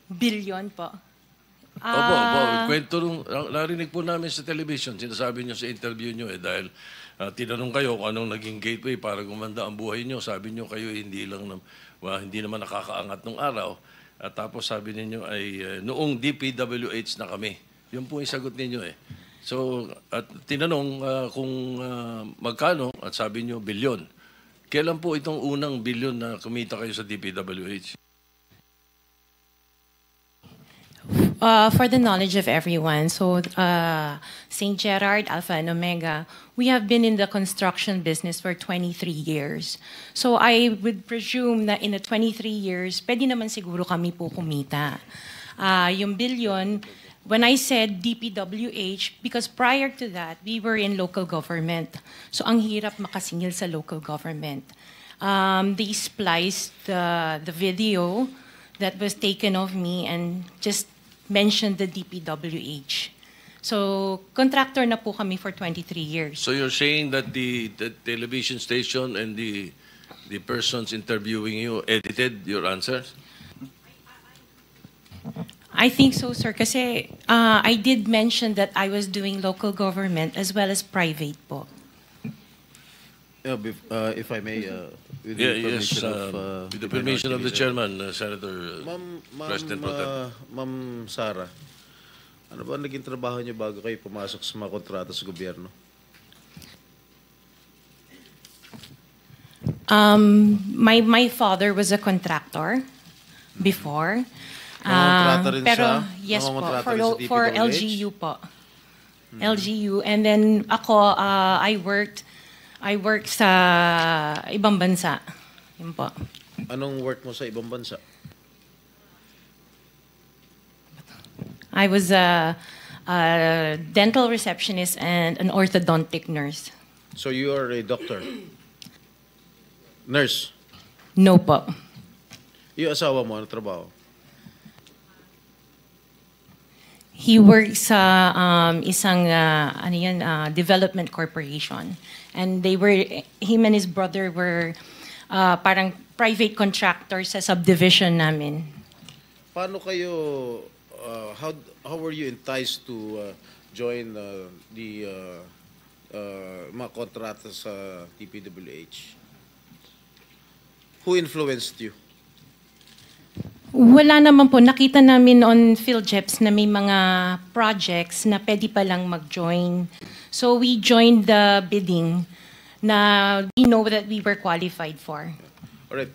Billion po. Opo. Kwento narinig po namin sa television, sinasabi nyo sa interview nyo dahil tinanong kayo kung anong naging gateway para gumanda ang buhay nyo. Sabi nyo kayo hindi naman nakakaangat nung araw. At tapos sabi ninyo ay noong DPWH na kami. Yun po yung sagot ninyo eh. So, at tinanong kung magkano at sabi nyo bilyon. Kailan po itong unang bilyon na kumita kayo sa DPWH? For the knowledge of everyone, so St. Gerard, Alpha and Omega, we have been in the construction business for 23 years. So I would presume na in the 23 years, pwede naman siguro kami po kumita. Yung billion, when I said DPWH, because prior to that, we were in local government. So ang hirap makasingil sa local government. They spliced the video that was taken of me and just mentioned the DPWH. So, contractor na po kami for 23 years. So you're saying that the television station and the persons interviewing you edited your answers? I think so, sir. Kasi I did mention that I was doing local government as well as private po. If I may, with the permission of the chairman, Senator President Pro Tem. Ma'am Sara, ano ba naging trabaho niyo bago kayo pumasok sa mga kontrata sa gobyerno? My father was a contractor before. Nangongontrata rin pero siya? yes po, Nangongontrata rin sa for DPWH? LGU po. LGU, and then ako I worked sa ibang bansa. Yun po. Anong work mo sa ibang bansa? I was a dental receptionist and an orthodontic nurse. So you are a doctor? Nurse? No po. Yung asawa mo, ano trabaho? He works sa isang development corporation. And him and his brother were parang private contractors sa subdivision namin. Paano kayo, how were you enticed to join the mga kontrata sa DPWH? Who influenced you? Wala naman po. Nakita namin on PhilJeps na may mga projects na pwede palang mag-join. So we joined the bidding na we know that we were qualified for. Alright,